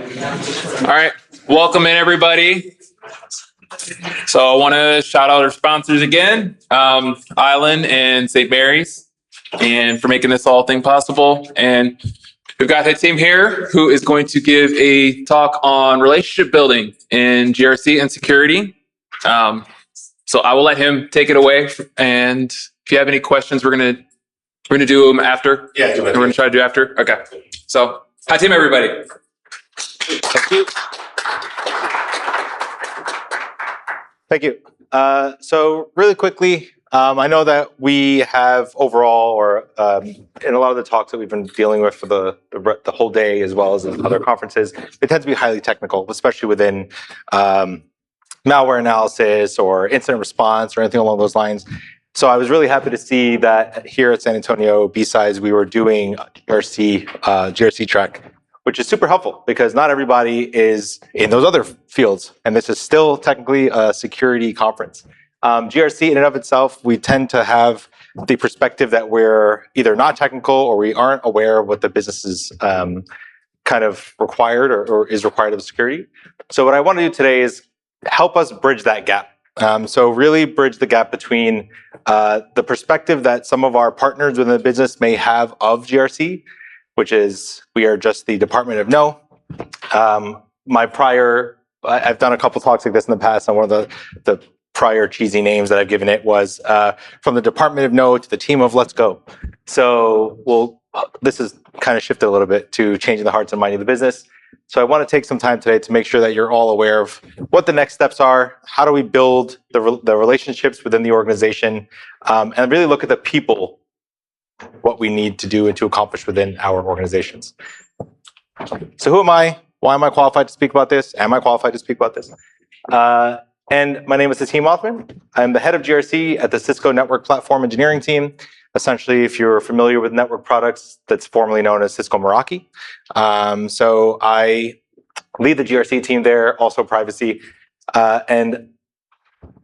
All right, welcome in everybody. So I want to shout out our sponsors again, Island and St. Mary's, and for making this whole thing possible. And we've got Hatim here, who is going to give a talk on relationship building in GRC and security. So I will let him take it away. And if you have any questions, we're gonna do them after. Yeah, we're gonna try to do after. Okay. So Hatim, everybody. Thank you. Thank you. So really quickly, I know that we have overall, or in a lot of the talks that we've been dealing with for the whole day, as well as in other conferences, it tends to be highly technical, especially within malware analysis or incident response or anything along those lines. So I was really happy to see that here at San Antonio, BSides, we were doing GRC track, which is super helpful because not everybody is in those other fields. And this is still technically a security conference. GRC in and of itself, we tend to have the perspective that we're either not technical or we aren't aware of what the business is kind of required or is required of security. So what I want to do today is help us bridge that gap. So really bridge the gap between the perspective that some of our partners within the business may have of GRC, which is we are just the Department of No. I've done a couple talks like this in the past, and one of the prior cheesy names that I've given it was from the Department of No to the team of Let's Go. So this is kind of shifted a little bit to changing the hearts and minds of the business. So I want to take some time today to make sure that you're all aware of what the next steps are, how do we build the relationships within the organization, and really look at the people, what we need to do and to accomplish within our organizations. So who am I? Why am I qualified to speak about this? Am I qualified to speak about this? And my name is Hatim Othman. I'm the head of GRC at the Cisco Network Platform Engineering team. Essentially, if you're familiar with network products, that's formerly known as Cisco Meraki. So I lead the GRC team there, also privacy. And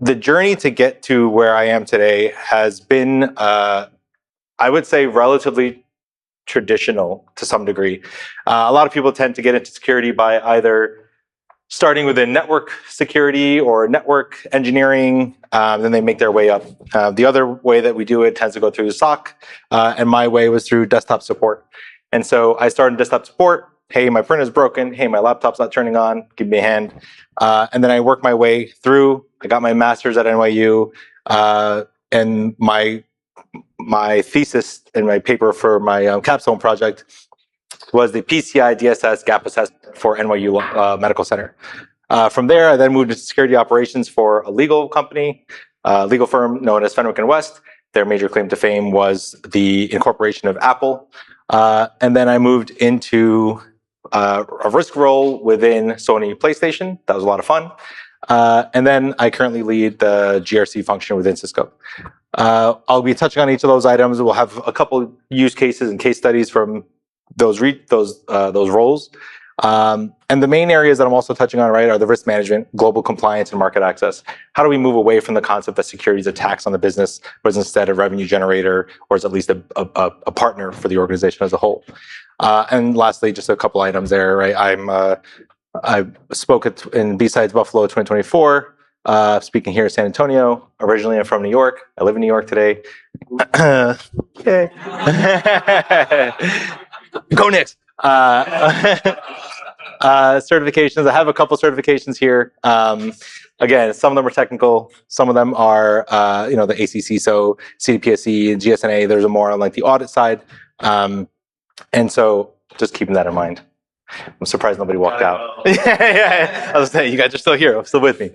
the journey to get to where I am today has been, I would say, relatively traditional to some degree. A lot of people tend to get into security by either starting within network security or network engineering, then they make their way up. The other way that we do it tends to go through SOC, and my way was through desktop support. And so I started desktop support. Hey, my printer's broken. Hey, my laptop's not turning on. Give me a hand. And then I worked my way through. I got my master's at NYU, and my thesis and my paper for my capstone project was the PCI DSS gap assessment for NYU Medical Center. From there, I then moved to security operations for a legal company, legal firm known as Fenwick & West. Their major claim to fame was the incorporation of Apple. And then I moved into a risk role within Sony PlayStation. That was a lot of fun. And then I currently lead the GRC function within Cisco. I'll be touching on each of those items. We'll have a couple use cases and case studies from those roles. And the main areas that I'm also touching on, right, are the risk management, global compliance, and market access. How do we move away from the concept that security is a tax on the business, but is instead a revenue generator, or is at least a partner for the organization as a whole? And lastly, just a couple items there, right? I spoke in BSides Buffalo 2024, speaking here in San Antonio. Originally, I'm from New York. I live in New York today. Yay. Go Knicks! Certifications. I have a couple certifications here. Again, some of them are technical. Some of them are, the ACC, so CDPSE, GSNA. There's more on like the audit side. And so just keeping that in mind. I'm surprised nobody walked out. Yeah. I was saying, you guys are still here. Still with me.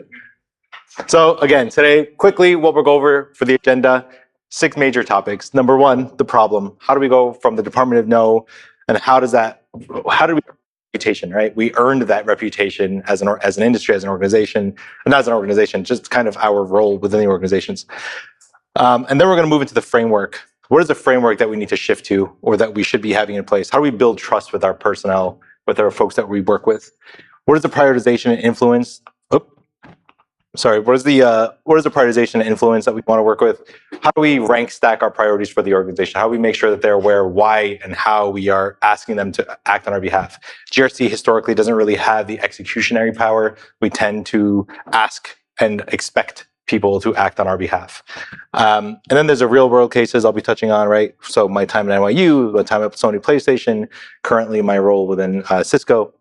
So again, today, quickly, what we'll go over for the agenda, 6 major topics. Number 1, the problem. How do we go from the Department of No, and how do we reputation, right? We earned that reputation as an industry, as an organization, and not as an organization, just kind of our role within the organizations. And then we're going to move into the framework. What is the framework that we need to shift to, or that we should be having in place? How do we build trust with our personnel, with our folks that we work with? What is the prioritization and influence? what is the prioritization and influence that we want to work with? How do we rank stack our priorities for the organization? How do we make sure that they're aware why and how we are asking them to act on our behalf? GRC historically doesn't really have the executionary power. We tend to ask and expect people to act on our behalf. And then there's the real world cases I'll be touching on, right? So my time at NYU, my time at Sony PlayStation, currently my role within Cisco.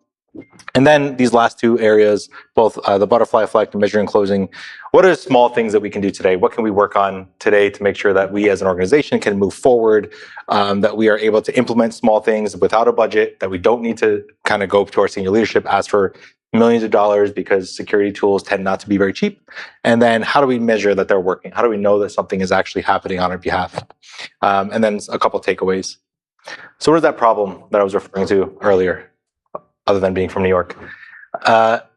And then these last two areas, both the butterfly effect and measuring closing. What are small things that we can do today? What can we work on today to make sure that we as an organization can move forward, that we are able to implement small things without a budget, that we don't need to kind of go to our senior leadership, ask for millions of dollars because security tools tend not to be very cheap. And then how do we measure that they're working? How do we know that something is actually happening on our behalf? And then a couple takeaways. So what is that problem that I was referring to earlier? Other than being from New York,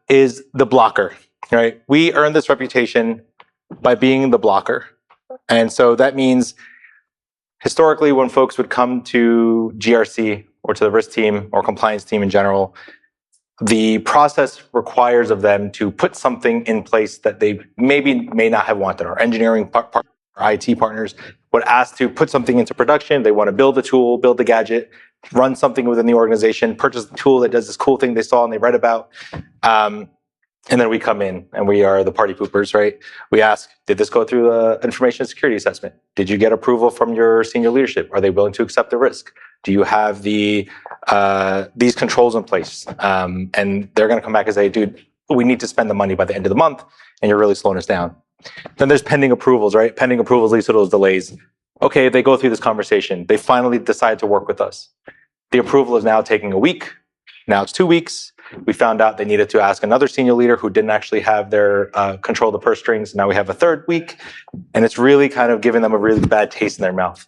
is the blocker, right? We earn this reputation by being the blocker. And so that means historically when folks would come to GRC or to the risk team or compliance team in general, the process requires of them to put something in place that they may not have wanted. Our engineering our IT partners would ask to put something into production. They want to build a tool, build a gadget, run something within the organization, purchase a tool that does this cool thing they saw and they read about. And then we come in and we are the party poopers, right? We ask, did this go through an information security assessment? Did you get approval from your senior leadership? Are they willing to accept the risk? Do you have these controls in place? And they're going to come back and say, dude, we need to spend the money by the end of the month and you're really slowing us down. Then there's pending approvals, right? Pending approvals leads to those delays. Okay, they go through this conversation. They finally decide to work with us. The approval is now taking a week. Now it's 2 weeks. We found out they needed to ask another senior leader who didn't actually have their control the purse strings. Now we have a third week, and it's really kind of giving them a really bad taste in their mouth.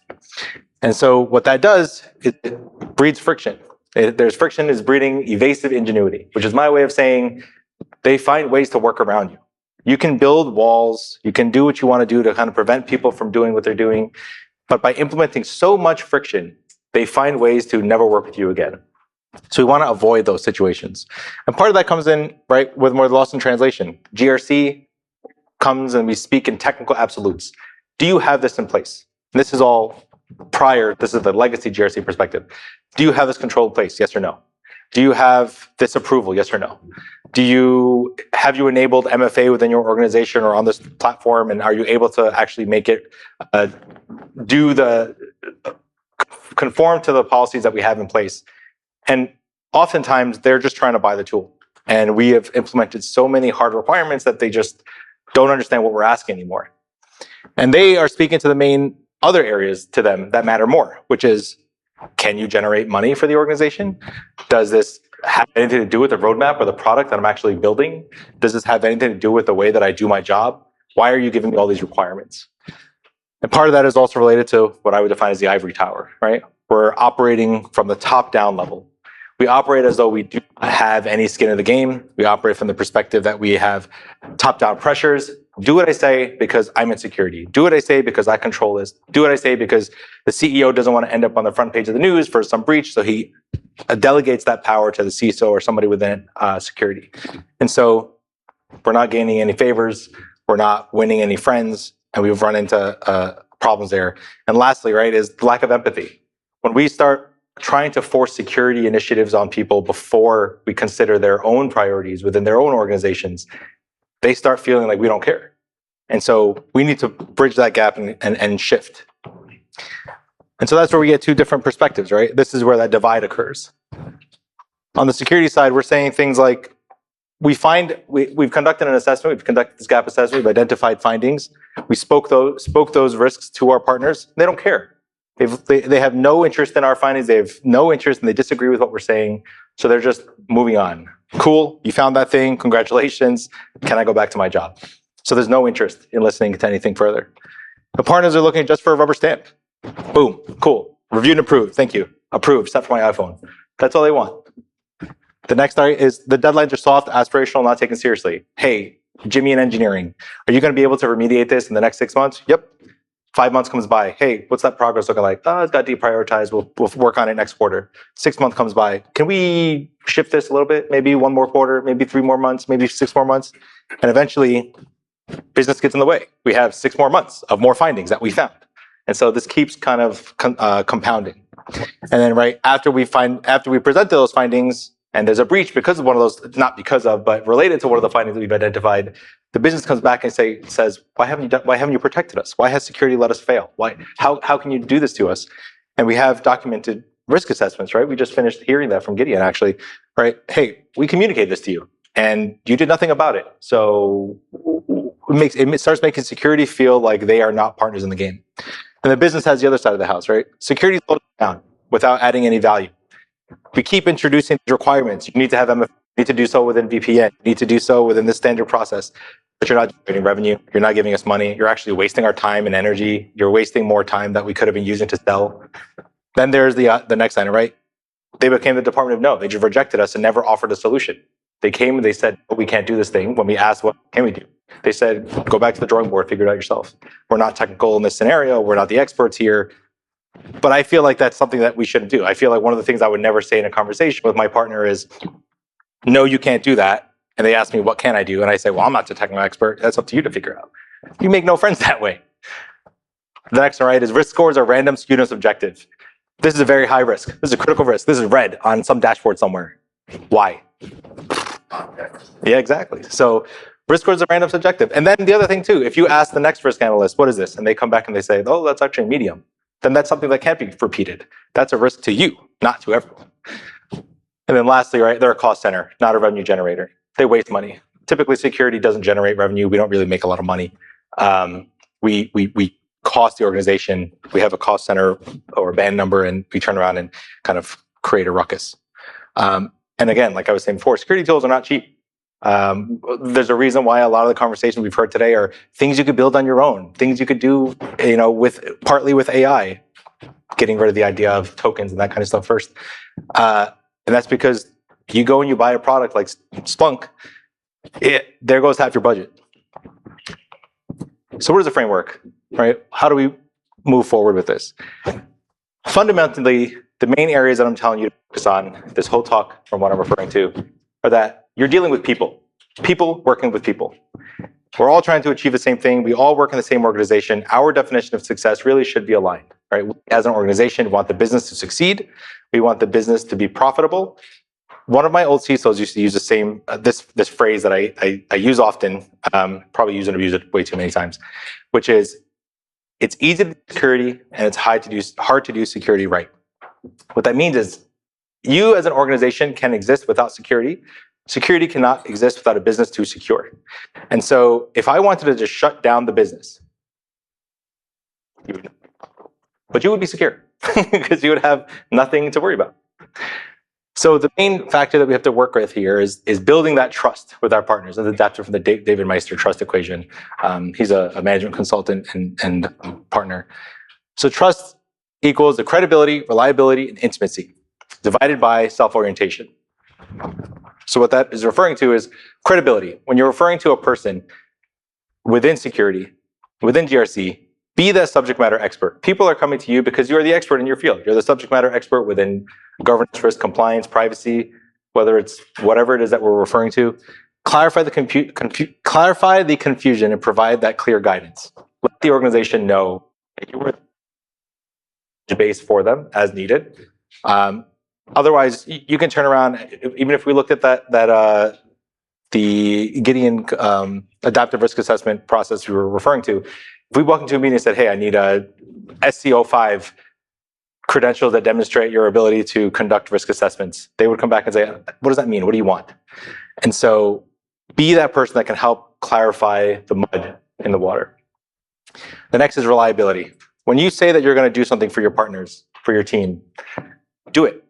And so what that does is it breeds friction. There's friction is breeding evasive ingenuity, which is my way of saying they find ways to work around you. You can build walls, you can do what you want to do to kind of prevent people from doing what they're doing. But by implementing so much friction, they find ways to never work with you again. So we want to avoid those situations. And part of that comes in, right, with more loss in translation. GRC comes and we speak in technical absolutes. Do you have this in place? And this is all prior, this is the legacy GRC perspective. Do you have this control in place? Yes or no? Do you have this approval? Yes or no? Have you enabled MFA within your organization or on this platform? And are you able to actually make it conform to the policies that we have in place? And oftentimes they're just trying to buy the tool. And we have implemented so many hard requirements that they just don't understand what we're asking anymore. And they are speaking to the main other areas to them that matter more, which is, can you generate money for the organization? Does this have anything to do with the roadmap or the product that I'm actually building? Does this have anything to do with the way that I do my job? Why are you giving me all these requirements? And part of that is also related to what I would define as the ivory tower, right? We're operating from the top down level. We operate as though we do not have any skin in the game. We operate from the perspective that we have top down pressures. Do what I say because I'm in security. Do what I say because I control this. Do what I say because the CEO doesn't want to end up on the front page of the news for some breach. So he delegates that power to the CISO or somebody within security. And so we're not gaining any favors. We're not winning any friends. And we've run into problems there. And lastly, right, is the lack of empathy. When we start trying to force security initiatives on people before we consider their own priorities within their own organizations, they start feeling like we don't care. And so we need to bridge that gap and shift. And so that's where we get two different perspectives, right? This is where that divide occurs. On the security side, we're saying things like, we've conducted an assessment, we've conducted this gap assessment, we've identified findings, we spoke those risks to our partners, they don't care. They have no interest in our findings, they have no interest and they disagree with what we're saying, so they're just moving on. Cool, you found that thing, congratulations, can I go back to my job? So there's no interest in listening to anything further. The partners are looking just for a rubber stamp. Boom, cool, reviewed and approved, thank you. Approved, set for my iPhone. That's all they want. The next is the deadlines are soft, aspirational, not taken seriously. Hey, Jimmy in engineering, are you going to be able to remediate this in the next 6 months? Yep. 5 months comes by. Hey, what's that progress looking like? Oh, it's got deprioritized. We'll work on it next quarter. 6 months comes by. Can we shift this a little bit? Maybe 1 more quarter, maybe 3 more months, maybe 6 more months. And eventually business gets in the way. We have 6 more months of more findings that we found. And so this keeps kind of compounding. And then right after we present those findings and there's a breach because of one of those, not because of, but related to one of the findings that we've identified, the business comes back and says, why haven't you protected us? Why has security let us fail? How can you do this to us? And we have documented risk assessments, right? We just finished hearing that from Gideon actually, right? Hey, we communicate this to you and you did nothing about it. So it starts making security feel like they are not partners in the game. And the business has the other side of the house, right? Security is down without adding any value. We keep introducing these requirements. You need to have MFA. You need to do so within VPN. You need to do so within the standard process. But you're not generating revenue. You're not giving us money. You're actually wasting our time and energy. You're wasting more time that we could have been using to sell. Then there's the next line, right? They became the Department of No. They just rejected us and never offered a solution. They came and they said, oh, we can't do this thing. When we asked, what can we do? They said, go back to the drawing board, figure it out yourself. We're not technical in this scenario. We're not the experts here. But I feel like that's something that we shouldn't do. I feel like one of the things I would never say in a conversation with my partner is, no, you can't do that. And they ask me, what can I do? And I say, well, I'm not the technical expert. That's up to you to figure out. You make no friends that way. The next one, right, is risk scores are random, skewed, and subjective. This is a very high risk. This is a critical risk. This is red on some dashboard somewhere. Why? Yeah, exactly. So risk scores are random, subjective. And then the other thing too, if you ask the next risk analyst, what is this? And they come back and they say, oh, that's actually medium. Then that's something that can't be repeated. That's a risk to you, not to everyone. And then lastly, right, they're a cost center, not a revenue generator. They waste money. Typically, security doesn't generate revenue. We don't really make a lot of money. We cost the organization. We have a cost center or a band number, and we turn around and kind of create a ruckus. And again, like I was saying before, security tools are not cheap. There's a reason why a lot of the conversations we've heard today are things you could build on your own, things you could do, partly with AI, getting rid of the idea of tokens and that kind of stuff first. And that's because you go and you buy a product like Splunk, there goes half your budget. So what is the framework, right? How do we move forward with this? Fundamentally, the main areas that I'm telling you to focus on this whole talk from what I'm referring to are that you're dealing with people working with people. We're all trying to achieve the same thing. We all work in the same organization. Our definition of success really should be aligned, right? As an organization, we want the business to succeed. We want the business to be profitable. One of my old CISOs used to use the same, this phrase that I use often, probably use and abuse it way too many times, which is, it's easy to do security and it's hard to do security right. What that means is, you as an organization can exist without security. Security cannot exist without a business to secure. And so if I wanted to just shut down the business, but you would be secure because you would have nothing to worry about. So the main factor that we have to work with here is building that trust with our partners. That's adapted from the David Meister trust equation. He's a management consultant and partner. So trust equals the credibility, reliability, and intimacy, divided by self-orientation. So what that is referring to is credibility. When you're referring to a person within security, within GRC, be the subject matter expert. People are coming to you because you are the expert in your field. You're the subject matter expert within governance, risk, compliance, privacy, whether it's whatever it is that we're referring to. Clarify the confusion and provide that clear guidance. Let the organization know that you were the base for them as needed. Otherwise, you can turn around. Even if we looked at the Gideon adaptive risk assessment process we were referring to, if we walk into a meeting and said, hey, I need a SC05 credentials that demonstrate your ability to conduct risk assessments, they would come back and say, what does that mean? What do you want? And so be that person that can help clarify the mud in the water. The next is reliability. When you say that you're going to do something for your partners, for your team, do it.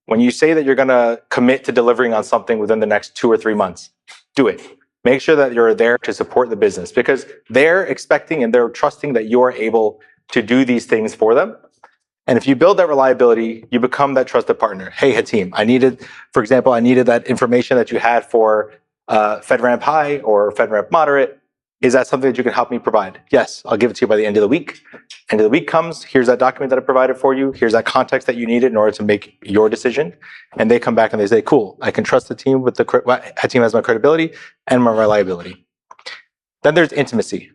When you say that you're going to commit to delivering on something within the next 2 or 3 months, do it. Make sure that you're there to support the business because they're expecting and they're trusting that you're able to do these things for them. And if you build that reliability, you become that trusted partner. Hey, Hatim, for example, I needed that information that you had for FedRAMP High or FedRAMP Moderate. Is that something that you can help me provide? Yes, I'll give it to you by the end of the week. End of the week comes, here's that document that I provided for you. Here's that context that you needed in order to make your decision. And they come back and they say, cool, I can trust the team Hatim has my credibility and my reliability. Then there's intimacy.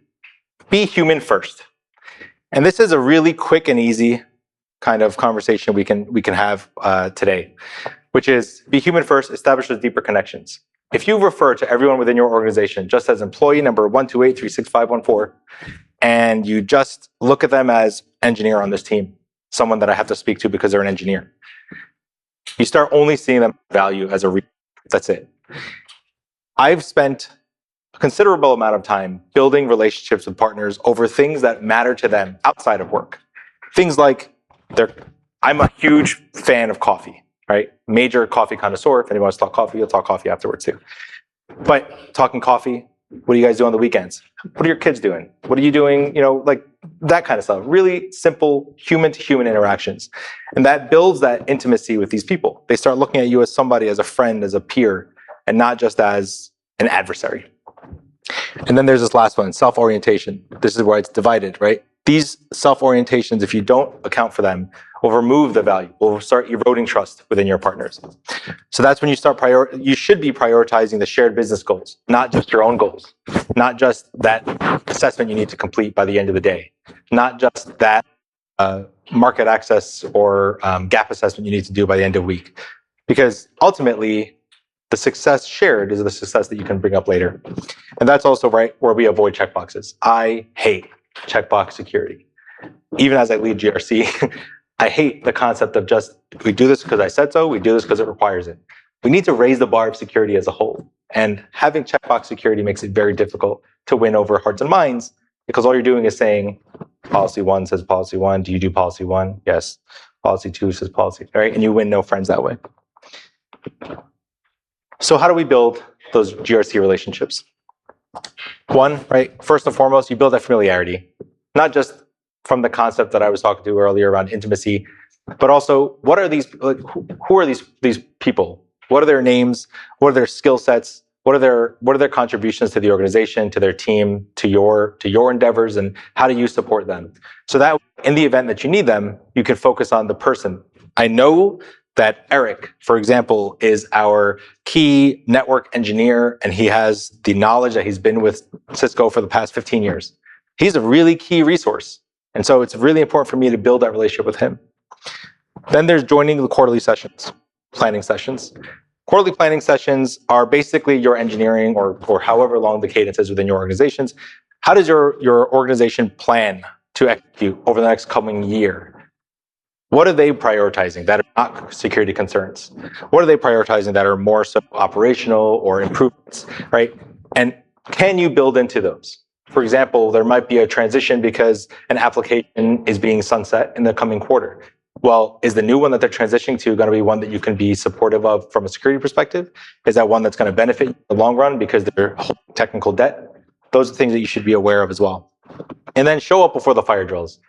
Be human first. And this is a really quick and easy kind of conversation we can have today, which is be human first, establish those deeper connections. If you refer to everyone within your organization just as employee number 128365514, and you just look at them as engineer on this team, someone that I have to speak to because they're an engineer, you start only seeing them value as a that's it. I've spent a considerable amount of time building relationships with partners over things that matter to them outside of work. Things like I'm a huge fan of coffee, right? Major coffee connoisseur. If anyone wants to talk coffee, you'll talk coffee afterwards too. But talking coffee, what do you guys do on the weekends? What are your kids doing? What are you doing? Like that kind of stuff. Really simple human to human interactions. And that builds that intimacy with these people. They start looking at you as somebody, as a friend, as a peer, and not just as an adversary. And then there's this last one, self-orientation. This is where it's divided, right? These self-orientations, if you don't account for them, will remove the value, will start eroding trust within your partners. So that's when you start you should be prioritizing the shared business goals, not just your own goals, not just that assessment you need to complete by the end of the day, not just that market access or gap assessment you need to do by the end of the week. Because ultimately, the success shared is the success that you can bring up later. And that's also right where we avoid checkboxes. I hate checkbox security. Even as I lead GRC, I hate the concept of just, we do this because I said so, we do this because it requires it. We need to raise the bar of security as a whole. And having checkbox security makes it very difficult to win over hearts and minds, because all you're doing is saying, policy 1 says policy 1. Do you do policy 1? Yes. Policy 2 says policy, right? And you win no friends that way. So how do we build those GRC relationships? One, right, first and foremost, you build that familiarity, not just from the concept that I was talking to earlier around intimacy, but also what are these, who are these people? What are their names? What are their skill sets? What are their contributions to the organization, to their team, to your endeavors, and how do you support them? So that in the event that you need them, you can focus on the person. I know that Eric, for example, is our key network engineer, and he has the knowledge that he's been with Cisco for the past 15 years. He's a really key resource. And so it's really important for me to build that relationship with him. Then there's joining the quarterly sessions, planning sessions. Quarterly planning sessions are basically your engineering or however long the cadence is within your organizations. How does your organization plan to execute over the next coming year? What are they prioritizing that are not security concerns? What are they prioritizing that are more so operational or improvements, right? And can you build into those? For example, there might be a transition because an application is being sunset in the coming quarter. Well, is the new one that they're transitioning to going to be one that you can be supportive of from a security perspective? Is that one that's going to benefit you in the long run because they're holding technical debt? Those are things that you should be aware of as well. And then show up before the fire drills.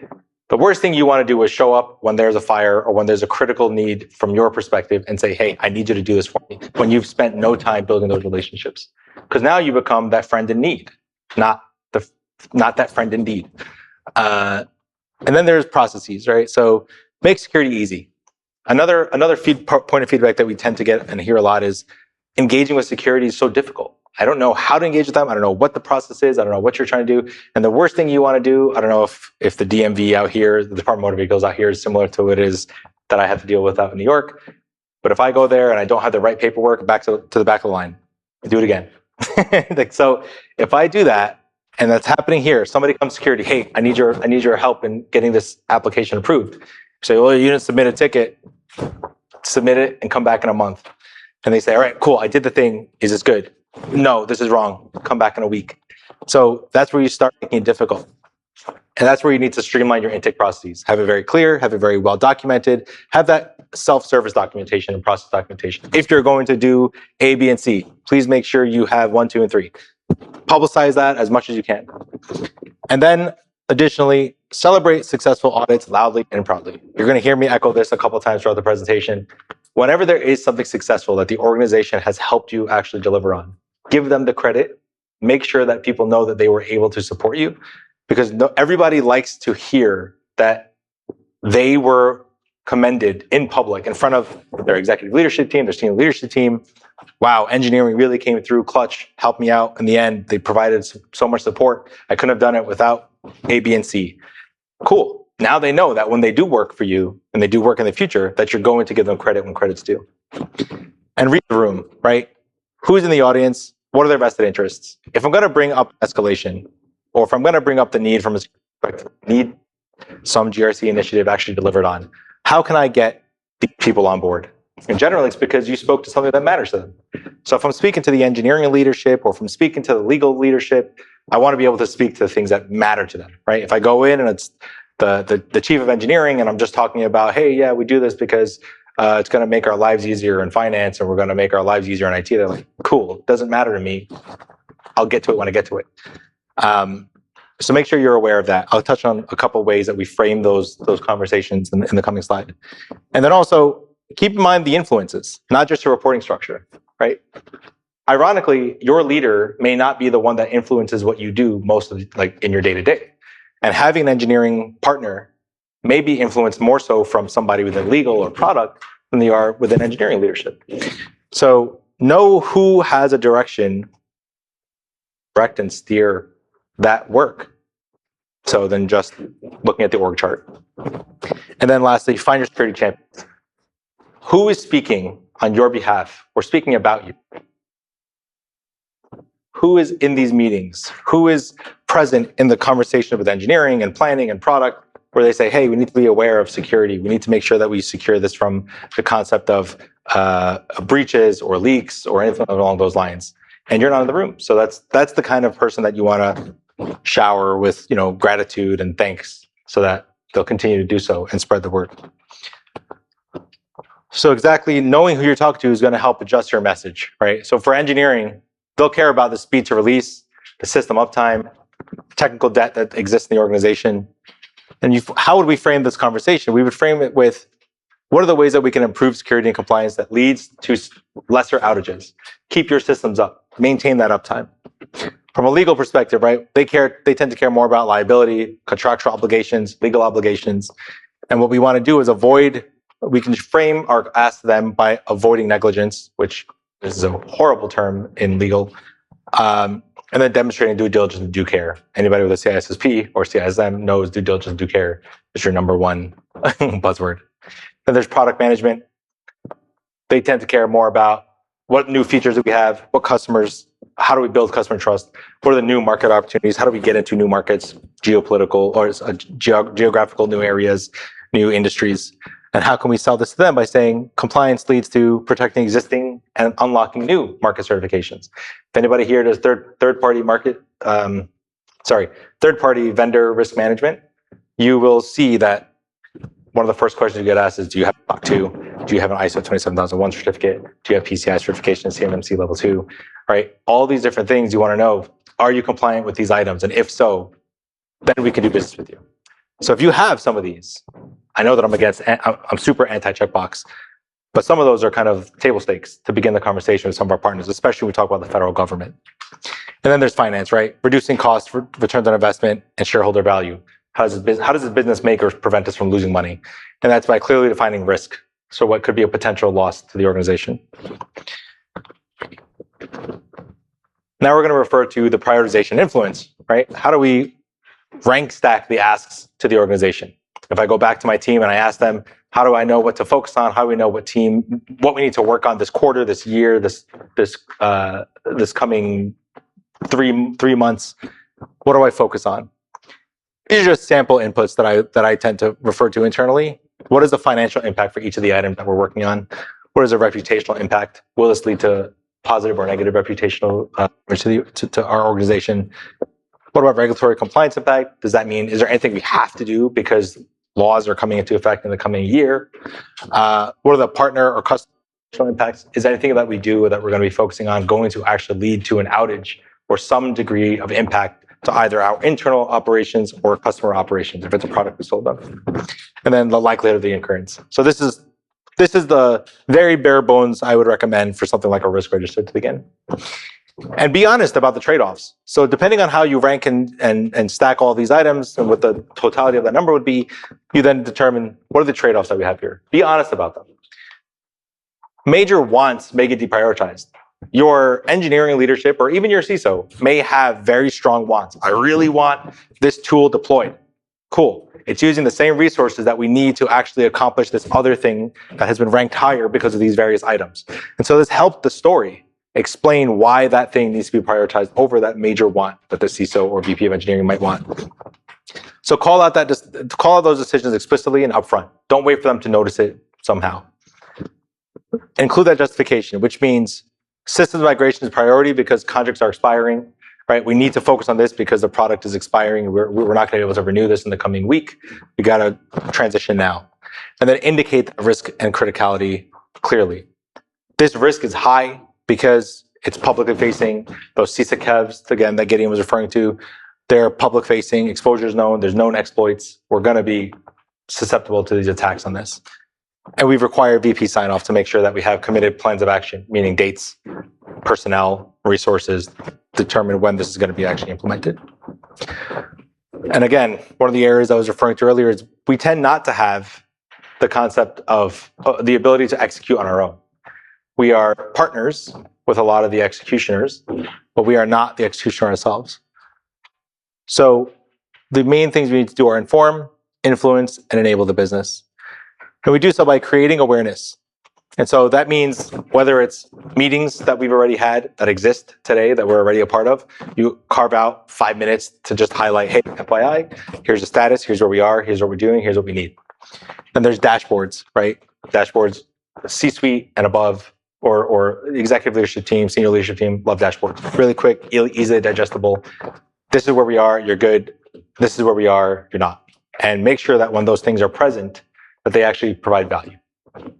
The worst thing you want to do is show up when there's a fire or when there's a critical need from your perspective and say, hey, I need you to do this for me, when you've spent no time building those relationships. Because now you become that friend in need, not that friend indeed. And then there's processes, right? So make security easy. Another point of feedback that we tend to get and hear a lot is engaging with security is so difficult. I don't know how to engage with them. I don't know what the process is. I don't know what you're trying to do. And the worst thing you want to do, I don't know if the DMV out here, the Department of Motor Vehicles out here is similar to what it is that I have to deal with out in New York. But if I go there and I don't have the right paperwork, back to the back of the line, I do it again. So if I do that, and that's happening here, somebody comes security, hey, I need your help in getting this application approved. Say, well, you didn't submit a ticket, submit it and come back in a month. And they say, all right, cool, I did the thing. Is this good? No, this is wrong. Come back in a week. So that's where you start making it difficult. And that's where you need to streamline your intake processes. Have it very clear, have it very well documented, have that self-service documentation and process documentation. If you're going to do A, B, and C, please make sure you have 1, 2, and 3. Publicize that as much as you can. And then additionally, celebrate successful audits loudly and proudly. You're going to hear me echo this a couple of times throughout the presentation. Whenever there is something successful that the organization has helped you actually deliver on, give them the credit. Make sure that people know that they were able to support you, because everybody likes to hear that they were commended in public in front of their executive leadership team, their senior leadership team, wow, engineering really came through clutch, helped me out in the end. They provided so much support. I couldn't have done it without A, B, and C. Cool. Now they know that when they do work for you and they do work in the future, that you're going to give them credit when credit's due. And read the room, right? Who's in the audience? What are their vested interests? If I'm going to bring up escalation, or if I'm going to bring up the need from a perspective, need some GRC initiative actually delivered on, how can I get these people on board? And generally, it's because you spoke to something that matters to them. So if I'm speaking to the engineering leadership, or if I'm speaking to the legal leadership, I want to be able to speak to the things that matter to them, right? If I go in and it's the chief of engineering and I'm just talking about, hey, yeah, we do this because it's going to make our lives easier in finance, and we're going to make our lives easier in IT. They're like, cool, it doesn't matter to me. I'll get to it when I get to it. So make sure you're aware of that. I'll touch on a couple of ways that we frame those conversations in the coming slide. And then also keep in mind the influences, not just your reporting structure, right? Ironically, your leader may not be the one that influences what you do most of like in your day-to-day. And having an engineering partner may be influenced more so from somebody within legal or product than they are within engineering leadership. So know who has a direction, direct and steer that work. So then just looking at the org chart. And then lastly, find your security champions. Who is speaking on your behalf or speaking about you? Who is in these meetings? Who is present in the conversation with engineering and planning and product, where they say, hey, we need to be aware of security. We need to make sure that we secure this from the concept of breaches or leaks or anything along those lines. And you're not in the room. So that's the kind of person that you want to shower with, gratitude and thanks, so that they'll continue to do so and spread the word. So exactly knowing who you're talking to is going to help adjust your message, right? So for engineering, they'll care about the speed to release, the system uptime, technical debt that exists in the organization. And how would we frame this conversation? We would frame it with, what are the ways that we can improve security and compliance that leads to lesser outages? Keep your systems up, maintain that uptime. From a legal perspective, right, they tend to care more about liability, contractual obligations, legal obligations. And what we want to do is we can frame or ask them by avoiding negligence, which is a horrible term in legal, and then demonstrating due diligence and due care. Anybody with a CISSP or CISM knows due diligence and due care is your number one buzzword. Then there's product management. They tend to care more about what new features do we have, what customers, how do we build customer trust, what are the new market opportunities, how do we get into new markets, geopolitical or geographical new areas, new industries, and how can we sell this to them by saying compliance leads to protecting existing and unlocking new market certifications. If anybody here does third-party vendor risk management, you will see that one of the first questions you get asked is, do you have SOC 2? Do you have an ISO 27001 certificate? Do you have PCI certification, CMMC level 2? Right? All these different things you want to know, are you compliant with these items? And if so, then we can do business with you. So if you have some of these, I know that I'm super anti-checkbox, but some of those are kind of table stakes to begin the conversation with some of our partners, especially when we talk about the federal government. And then there's finance, right? Reducing costs, returns on investment, and shareholder value. How does this business make or prevent us from losing money? And that's by clearly defining risk. So what could be a potential loss to the organization? Now we're going to refer to the prioritization influence, right? How do we rank stack the asks to the organization? If I go back to my team and I ask them, how do I know what to focus on? How do we know what we need to work on this quarter, this year, this coming three months? What do I focus on? These are just sample inputs that I tend to refer to internally. What is the financial impact for each of the items that we're working on? What is the reputational impact? Will this lead to positive or negative reputational to our organization? What about regulatory compliance impact? Does that mean, is there anything we have to do because laws are coming into effect in the coming year? What are the partner or customer impacts? Is anything that we do that we're going to be focusing on going to actually lead to an outage or some degree of impact to either our internal operations or customer operations, if it's a product we sold them? And then the likelihood of the occurrence. So this is the very bare bones I would recommend for something like a risk register to begin. And be honest about the trade-offs. So depending on how you rank and stack all these items and what the totality of that number would be, you then determine what are the trade-offs that we have here. Be honest about them. Major wants may get deprioritized. Your engineering leadership or even your CISO may have very strong wants. I really want this tool deployed. Cool. It's using the same resources that we need to actually accomplish this other thing that has been ranked higher because of these various items. And so this helped the story explain why that thing needs to be prioritized over that major want that the CISO or VP of engineering might want. So call out those decisions explicitly and upfront. Don't wait for them to notice it somehow. Include that justification, which means systems migration is priority because contracts are expiring, right? We need to focus on this because the product is expiring. We're not going to be able to renew this in the coming week. We got to transition now. And then indicate the risk and criticality clearly. This risk is high because it's publicly facing. Those CISA kevs, again, that Gideon was referring to, they're public facing, exposure is known, there's known exploits. We're going to be susceptible to these attacks on this. And we've required VP sign off to make sure that we have committed plans of action, meaning dates, personnel, resources, determine when this is going to be actually implemented. And again, one of the areas I was referring to earlier is we tend not to have the concept of the ability to execute on our own. We are partners with a lot of the executioners, but we are not the executioner ourselves. So the main things we need to do are inform, influence, and enable the business. And we do so by creating awareness. And so that means whether it's meetings that we've already had that exist today that we're already a part of, you carve out 5 minutes to just highlight, hey, FYI, here's the status, here's where we are, here's what we're doing, here's what we need. And there's dashboards, right? Dashboards, C-suite and above, or executive leadership team, senior leadership team, love dashboards. Really quick, easily digestible. This is where we are, you're good. This is where we are, you're not. And make sure that when those things are present, that they actually provide value.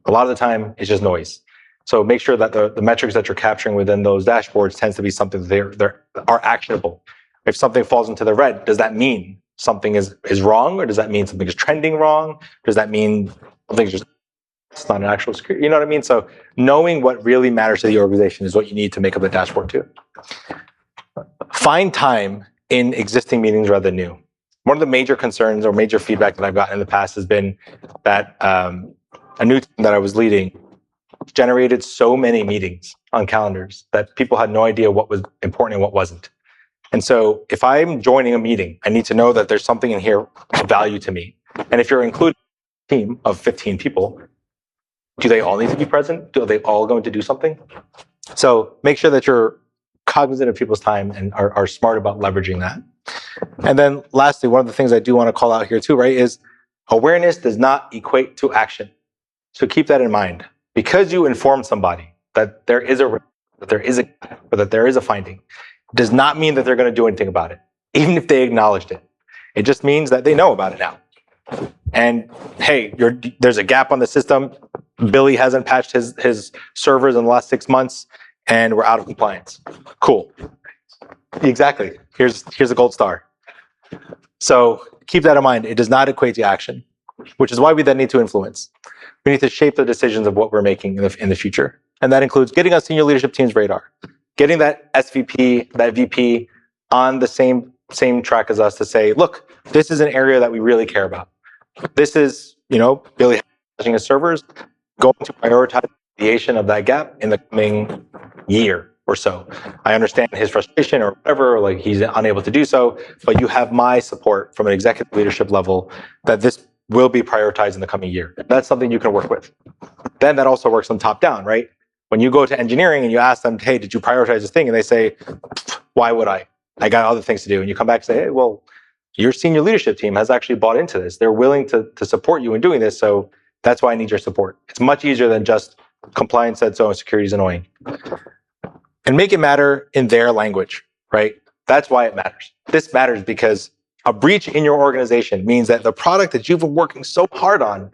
A lot of the time, it's just noise. So make sure that the metrics that you're capturing within those dashboards tends to be something that are actionable. If something falls into the red, does that mean something is wrong, or does that mean something is trending wrong? Does that mean something's just it's not an actual security? You know what I mean? So knowing what really matters to the organization is what you need to make up the dashboard too. Find time in existing meetings rather than new. One of the major concerns or major feedback that I've gotten in the past has been that a new team that I was leading generated so many meetings on calendars that people had no idea what was important and what wasn't. And so if I'm joining a meeting, I need to know that there's something in here of value to me. And if you're including a team of 15 people, do they all need to be present? Are they all going to do something? So make sure that you're cognizant of people's time and are smart about leveraging that. And then lastly, one of the things I do want to call out here too, right, is awareness does not equate to action. So keep that in mind. Because you inform somebody that there is or that there is a finding, does not mean that they're going to do anything about it, even if they acknowledged it. It just means that they know about it now. And hey, there's a gap on the system. Billy hasn't patched his servers in the last 6 months, and we're out of compliance. Cool. Exactly. Here's a gold star. So keep that in mind. It does not equate to action, which is why we then need to influence. We need to shape the decisions of what we're making in the future. And that includes getting on senior leadership team's radar, getting that SVP, that VP on the same track as us to say, look, this is an area that we really care about. This is, Billy patching his servers, going to prioritize the remediation of that gap in the coming year or so. I understand his frustration or whatever, like he's unable to do so, but you have my support from an executive leadership level that this will be prioritized in the coming year. That's something you can work with. Then that also works on top down, right? When you go to engineering and you ask them, hey, did you prioritize this thing? And they say, why would I? I got other things to do. And you come back and say, hey, well, your senior leadership team has actually bought into this. They're willing to support you in doing this. So that's why I need your support. It's much easier than just compliance said so and security is annoying. And make it matter in their language, right? That's why it matters. This matters because a breach in your organization means that the product that you've been working so hard on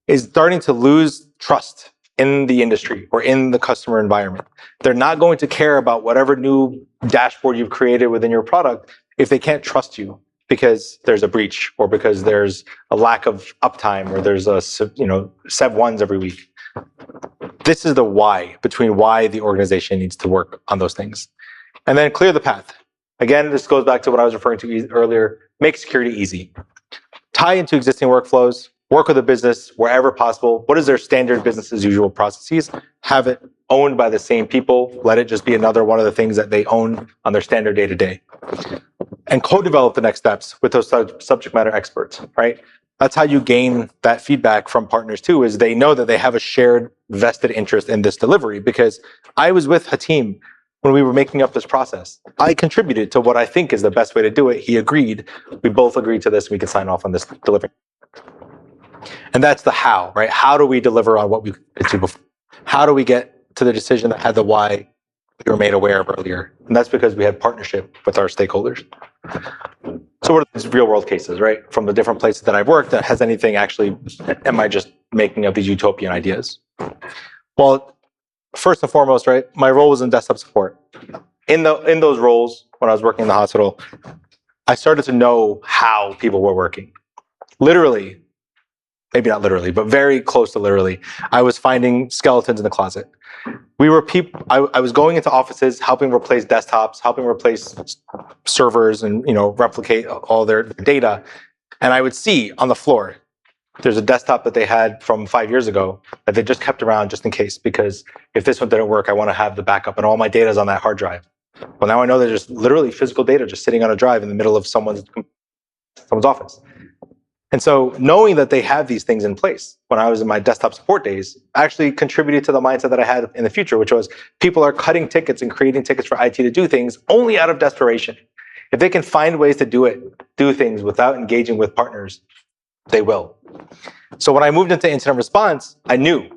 is starting to lose trust in the industry or in the customer environment. They're not going to care about whatever new dashboard you've created within your product if they can't trust you because there's a breach or because there's a lack of uptime or there's a, Sev 1s every week. This is the why between why the organization needs to work on those things. And then clear the path. Again, this goes back to what I was referring to earlier. Make security easy. Tie into existing workflows. work with a business wherever possible. What is their standard business as usual processes? Have it owned by the same people. Let it just be another one of the things that they own on their standard day to day. And co-develop the next steps with those subject matter experts, right? That's how you gain that feedback from partners too, is they know that they have a shared vested interest in this delivery. Because I was with Hatim when we were making up this process. I contributed to what I think is the best way to do it. He agreed. We both agreed to this. We can sign off on this delivery. And that's the how, right? How do we deliver on what we did to before? How do we get to the decision that had the why we were made aware of earlier? And that's because we had partnership with our stakeholders. So what are these real world cases, right? From the different places that I've worked, has anything actually, am I just making up these utopian ideas? Well, first and foremost, right, my role was in desktop support. In those roles, when I was working in the hospital, I started to know how people were working. Literally, maybe not literally, but very close to literally, I was finding skeletons in the closet. I was going into offices, helping replace desktops, helping replace servers, and replicate all their data. And I would see on the floor, there's a desktop that they had from 5 years ago that they just kept around just in case, because if this one didn't work, I want to have the backup, and all my data is on that hard drive. Well, now I know there's just literally physical data just sitting on a drive in the middle of someone's office. And so knowing that they have these things in place when I was in my desktop support days actually contributed to the mindset that I had in the future, which was people are cutting tickets and creating tickets for IT to do things only out of desperation. If they can find ways to do things without engaging with partners, they will. So when I moved into incident response, I knew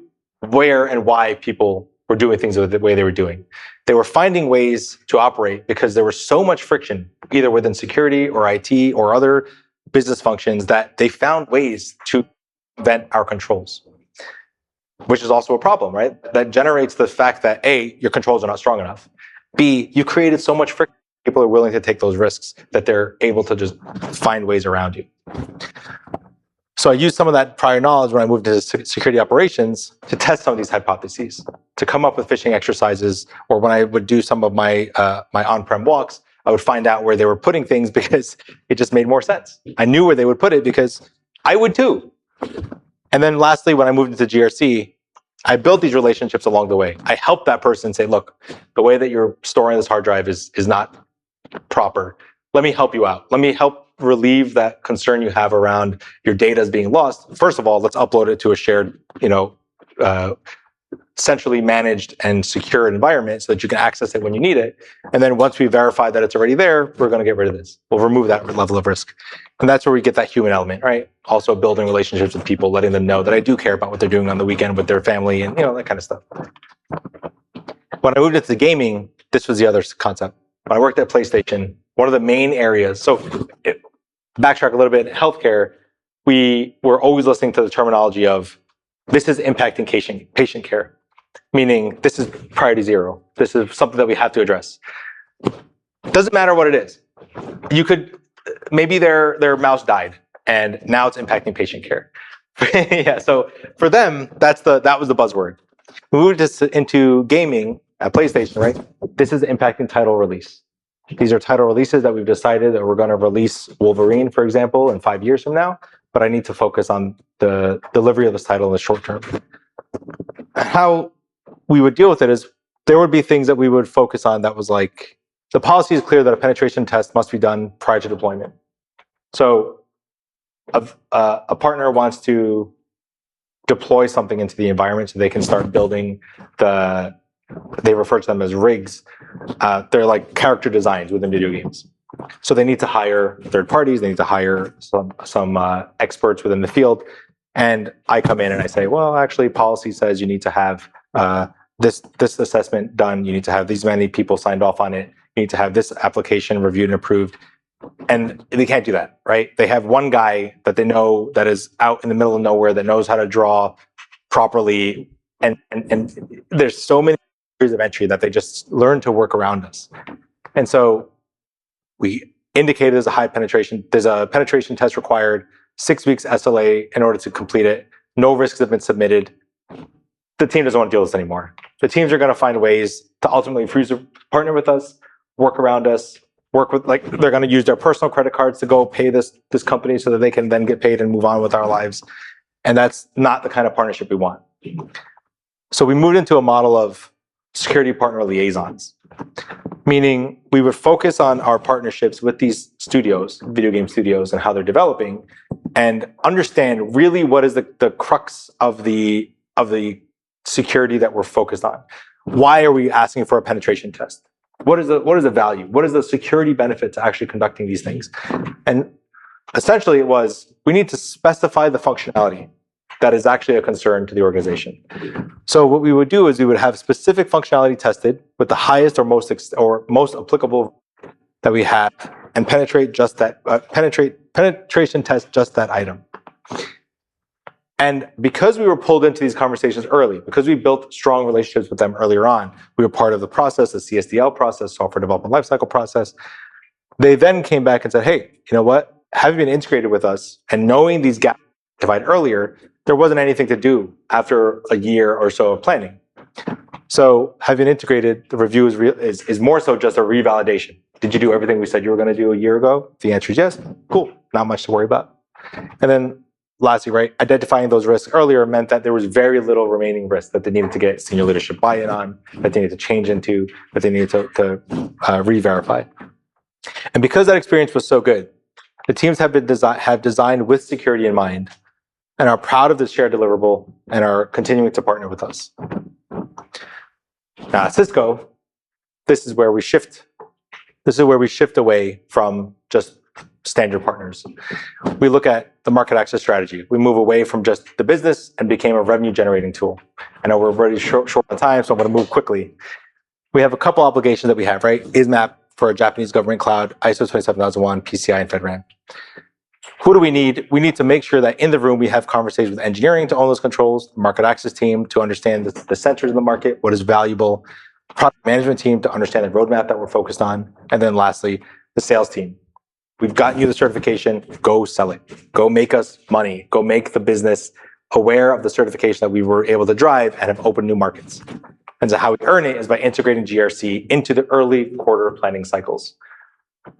where and why people were doing things the way they were doing. They were finding ways to operate because there was so much friction, either within security or IT or other business functions, that they found ways to vent our controls, which is also a problem, right? That generates the fact that A, your controls are not strong enough. B, you created so much friction, people are willing to take those risks that they're able to just find ways around you. So I used some of that prior knowledge when I moved into security operations to test some of these hypotheses, to come up with phishing exercises, or when I would do some of my on-prem walks, I would find out where they were putting things because it just made more sense. I knew where they would put it because I would too. And then lastly, when I moved into GRC, I built these relationships along the way. I helped that person say, look, the way that you're storing this hard drive is not proper. Let me help you out. Let me help relieve that concern you have around your data is being lost. First of all, let's upload it to a shared, centrally managed and secure environment so that you can access it when you need it. And then once we verify that it's already there, we're going to get rid of this. We'll remove that level of risk. And that's where we get that human element, right? Also building relationships with people, letting them know that I do care about what they're doing on the weekend with their family and, that kind of stuff. When I moved into gaming, this was the other concept. When I worked at PlayStation, one of the main areas, backtrack a little bit, in healthcare, we were always listening to the terminology of this is impacting patient care, meaning this is priority zero. This is something that we have to address. Doesn't matter what it is. You could, maybe their mouse died and now it's impacting patient care. Yeah, so for them, that was the buzzword. We moved into gaming at PlayStation, right? This is impacting title release. These are title releases that we've decided that we're going to release Wolverine, for example, in 5 years from now, but I need to focus on the delivery of this title in the short term. How we would deal with it is there would be things that we would focus on that was like, the policy is clear that a penetration test must be done prior to deployment. So a partner wants to deploy something into the environment so they can start building they refer to them as rigs. They're like character designs within video games. So they need to hire third parties. They need to hire some experts within the field. And I come in and I say, well, actually, policy says you need to have this assessment done. You need to have these many people signed off on it. You need to have this application reviewed and approved. And they can't do that, right? They have one guy that they know that is out in the middle of nowhere that knows how to draw properly. And there's so many barriers of entry that they just learn to work around us. And so we indicated there's a penetration test required, 6 weeks SLA in order to complete it. No risks have been submitted. The team doesn't want to deal with this anymore. The teams are going to find ways to ultimately refuse to partner with us, work around us, they're going to use their personal credit cards to go pay this company so that they can then get paid and move on with our lives. And that's not the kind of partnership we want. So we moved into a model of security partner liaisons, meaning we would focus on our partnerships with these studios, video game studios, and how they're developing, and understand really what is the crux of the security that we're focused on. Why are we asking for a penetration test? What is the value? What is the security benefit to actually conducting these things? And essentially it was, we need to specify the functionality that is actually a concern to the organization. So what we would do is we would have specific functionality tested with the highest or most applicable that we have, and penetration test just that item. And because we were pulled into these conversations early, because we built strong relationships with them earlier on, we were part of the process, the CSDL process, software development lifecycle process. They then came back and said, hey, you know what? Having been integrated with us and knowing these gaps identified earlier, there wasn't anything to do after a year or so of planning. So having integrated, the review is more so just a revalidation. Did you do everything we said you were going to do a year ago? The answer is yes. Cool. Not much to worry about. And then lastly, right, identifying those risks earlier meant that there was very little remaining risk that they needed to get senior leadership buy-in on, that they needed to change into, that they needed to re-verify. And because that experience was so good, the teams have designed with security in mind, and are proud of this shared deliverable and are continuing to partner with us. Now at Cisco, this is where we shift. This is where we shift away from just standard partners. We look at the market access strategy. We move away from just the business and became a revenue generating tool. I know we're already short on time, so I'm going to move quickly. We have a couple obligations that we have, right? ISMAP for a Japanese government cloud, ISO 27001, PCI, and FedRAMP. Who do we need? We need to make sure that in the room we have conversations with engineering to own those controls, the market access team to understand the sensors in the market, what is valuable, product management team to understand the roadmap that we're focused on, and then lastly, the sales team. We've gotten you the certification, go sell it. Go make us money. Go make the business aware of the certification that we were able to drive and have opened new markets. And so how we earn it is by integrating GRC into the early quarter planning cycles,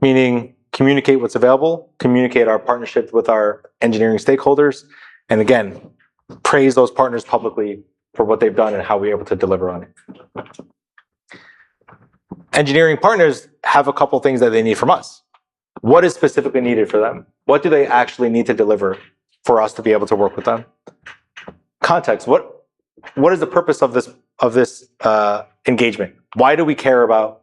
meaning communicate what's available, communicate our partnership with our engineering stakeholders, and again, praise those partners publicly for what they've done and how we're able to deliver on it. Engineering partners have a couple things that they need from us. What is specifically needed for them? What do they actually need to deliver for us to be able to work with them? Context, what is the purpose of this engagement? Why do we care about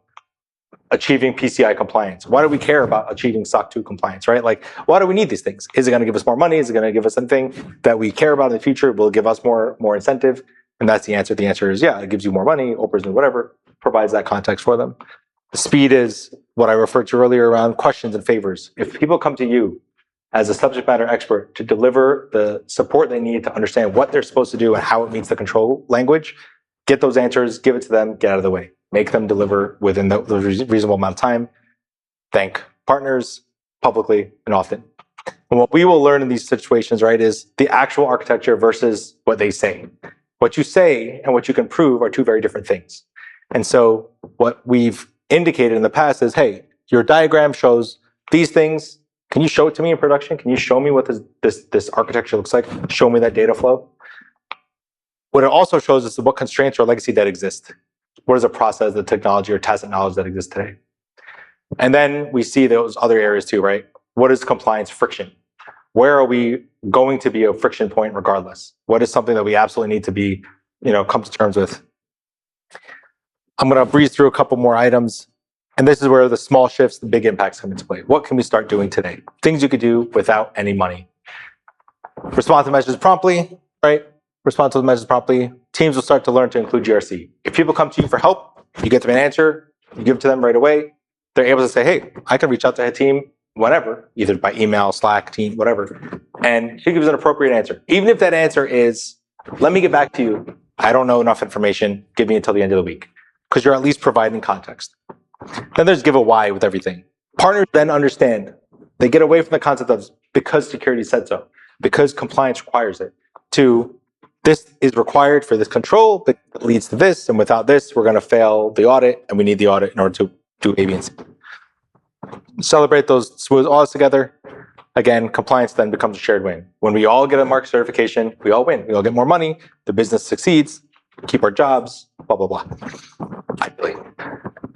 achieving PCI compliance? Why do we care about achieving SOC 2 compliance, right? Like, why do we need these things? Is it going to give us more money? Is it going to give us something that we care about in the future? Will it give us more incentive? And that's the answer. The answer is, yeah, it gives you more money, opens and whatever, provides that context for them. The speed is what I referred to earlier around questions and favors. If people come to you as a subject matter expert to deliver the support they need to understand what they're supposed to do and how it meets the control language, get those answers, give it to them, get out of the way. Make them deliver within the reasonable amount of time. Thank partners publicly and often. And what we will learn in these situations, right, is the actual architecture versus what they say. What you say and what you can prove are two very different things. And so what we've indicated in the past is, hey, your diagram shows these things. Can you show it to me in production? Can you show me what this architecture looks like? Show me that data flow. What it also shows is what constraints or legacy that exist. What is the process, the technology, or tacit knowledge that exists today? And then we see those other areas too, right? What is compliance friction? Where are we going to be a friction point regardless? What is something that we absolutely need to be, come to terms with? I'm going to breeze through a couple more items. And this is where the small shifts, the big impacts come into play. What can we start doing today? Things you could do without any money. Respond to messages promptly, right? Respond to the messages promptly. Teams will start to learn to include GRC. If people come to you for help, you get them an answer, you give it to them right away. They're able to say, hey, I can reach out to Hatim whenever, either by email, Slack, Team, whatever. And he gives an appropriate answer. Even if that answer is, let me get back to you. I don't know enough information. Give me until the end of the week. Because you're at least providing context. Then there's give a why with everything. Partners then understand. They get away from the concept of because security said so, because compliance requires it, to this is required for this control that leads to this, and without this, we're going to fail the audit, and we need the audit in order to do A, B, and C. Celebrate those smooth audits together. Again, compliance then becomes a shared win. When we all get a market certification, we all win. We all get more money, the business succeeds, keep our jobs, blah, blah, blah. Ideally.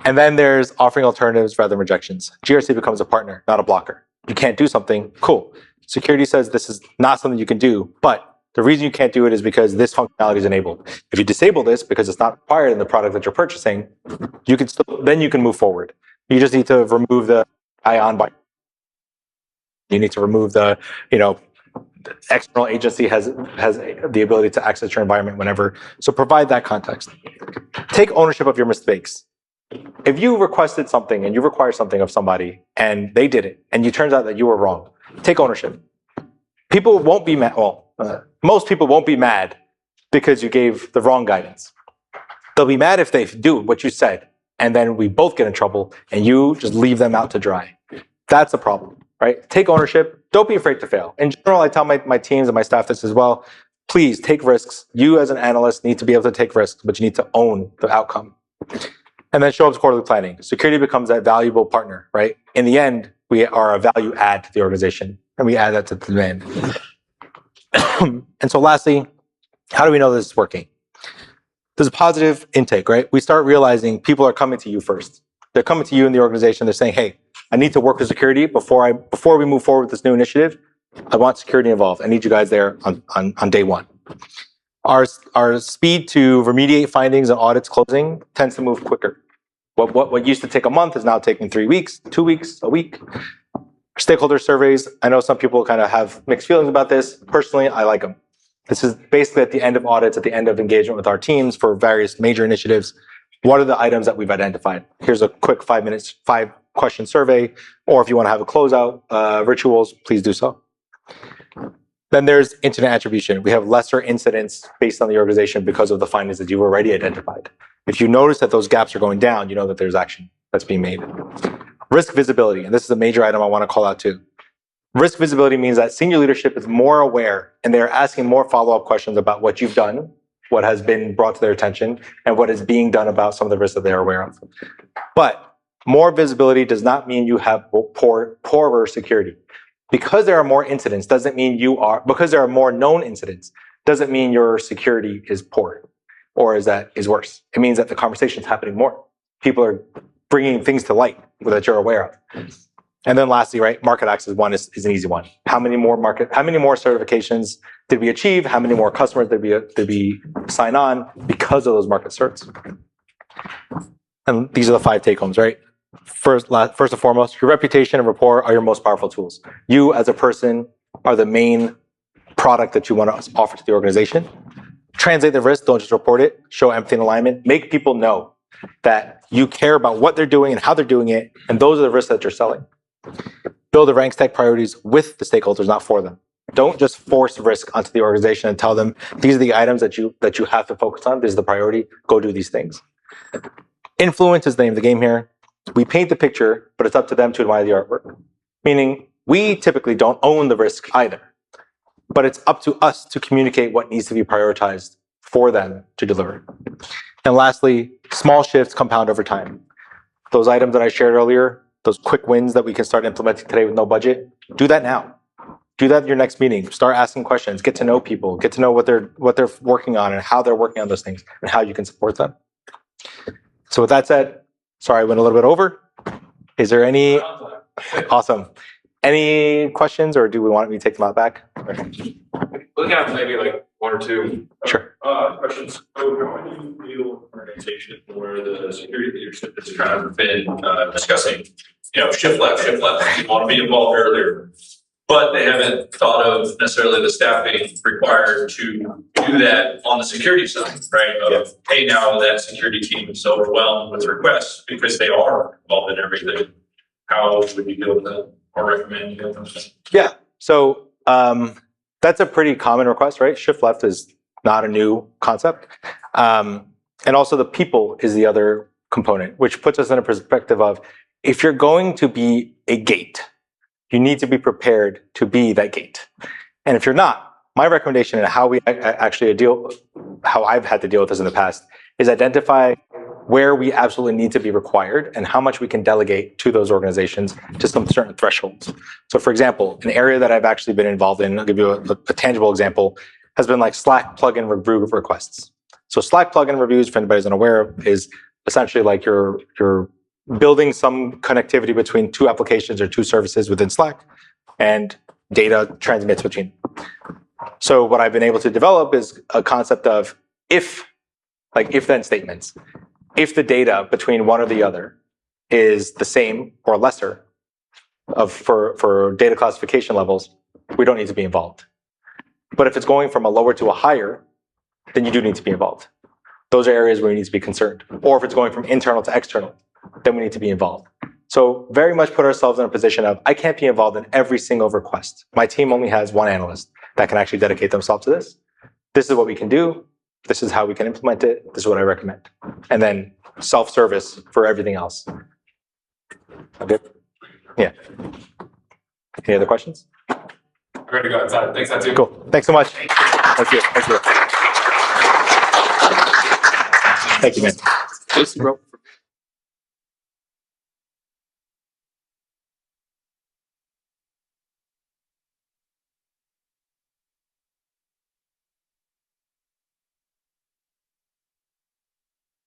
And then there's offering alternatives rather than rejections. GRC becomes a partner, not a blocker. You can't do something, cool. Security says this is not something you can do, but the reason you can't do it is because this functionality is enabled. If you disable this because it's not required in the product that you're purchasing, you can then you can move forward. You just need to remove the ion by. You need to remove the, the external agency has the ability to access your environment whenever. So provide that context. Take ownership of your mistakes. If you requested something and you require something of somebody and they did it and it turns out that you were wrong, take ownership. People won't be mad. Well, most people won't be mad because you gave the wrong guidance. They'll be mad if they do what you said and then we both get in trouble and you just leave them out to dry. That's a problem, right? Take ownership. Don't be afraid to fail. In general, I tell my teams and my staff this as well. Please take risks. You as an analyst need to be able to take risks, but you need to own the outcome. And then show up to quarterly planning. Security becomes that valuable partner, right? In the end, we are a value add to the organization, and we add that to the demand. And so lastly, how do we know this is working? There's a positive intake, right? We start realizing people are coming to you first. They're coming to you in the organization. They're saying, hey, I need to work with security before we move forward with this new initiative. I want security involved. I need you guys there on day one. Our speed to remediate findings and audits closing tends to move quicker. What used to take a month is now taking 3 weeks, 2 weeks, a week. Stakeholder surveys, I know some people kind of have mixed feelings about this. Personally, I like them. This is basically at the end of audits, at the end of engagement with our teams for various major initiatives. What are the items that we've identified? Here's a quick 5-question survey, or if you want to have a closeout rituals, please do so. Then there's incident attribution. We have lesser incidents based on the organization because of the findings that you've already identified. If you notice that those gaps are going down, you know that there's action that's being made. Risk visibility, and this is a major item I want to call out too. Risk visibility means that senior leadership is more aware and they're asking more follow-up questions about what you've done, what has been brought to their attention, and what is being done about some of the risks that they're aware of. But more visibility does not mean you have poorer security. Because there are more incidents doesn't mean because there are more known incidents doesn't mean your security is poor or is worse. It means that the conversation is happening more. People are bringing things to light that you're aware of. And then lastly, right, market access one is an easy one. How many more certifications did we achieve? How many more customers did we sign on because of those market certs? And these are the 5 take-homes, right? First and foremost, your reputation and rapport are your most powerful tools. You as a person are the main product that you want to offer to the organization. Translate the risk, don't just report it. Show empathy and alignment. Make people know that you care about what they're doing and how they're doing it, and those are the risks that you're selling. Build the rank stack priorities with the stakeholders, not for them. Don't just force risk onto the organization and tell them these are the items that you have to focus on. This is the priority. Go do these things. Influence is the name of the game here. We paint the picture, but it's up to them to admire the artwork. Meaning, we typically don't own the risk either, but it's up to us to communicate what needs to be prioritized for them to deliver. And lastly, small shifts compound over time. Those items that I shared earlier, those quick wins that we can start implementing today with no budget, do that now. Do that at your next meeting. Start asking questions. Get to know people. Get to know what they're working on and how they're working on those things and how you can support them. So with that said, sorry, I went a little bit over. Is there any? Awesome. Any questions, or do we want me to take them out back? We'll have maybe like 1 or 2 Sure. questions. So how do you deal with an organization where the security leadership has kind of been discussing, shift left, you want to be involved earlier, but they haven't thought of necessarily the staffing required to do that on the security side, right? Hey, now that security team is so overwhelmed with requests because they are involved in everything. How would you deal with that or recommend you deal with that? Yeah. So that's a pretty common request, right? Shift left is not a new concept. And also the people is the other component, which puts us in a perspective of if you're going to be a gate, you need to be prepared to be that gate. And if you're not, my recommendation and how I've had to deal with this in the past is identify where we absolutely need to be required and how much we can delegate to those organizations to some certain thresholds. So for example, an area that I've actually been involved in, I'll give you a tangible example, has been like Slack plugin review requests. So Slack plugin reviews, if anybody's unaware, is essentially like you're building some connectivity between two applications or two services within Slack, and data transmits between them. So what I've been able to develop is a concept of if-then statements. If the data between one or the other is the same or lesser for data classification levels, we don't need to be involved. But if it's going from a lower to a higher, then you do need to be involved. Those are areas where you need to be concerned. Or if it's going from internal to external, then we need to be involved. So very much put ourselves in a position of, I can't be involved in every single request. My team only has one analyst that can actually dedicate themselves to this. This is what we can do. This is how we can implement it. This is what I recommend. And then self-service for everything else. Okay? Yeah. Any other questions? I'm ready to go outside. Thanks, Hatim. Cool. Thanks so much. Thank you. Thank you. Thank you, man. Thanks, bro.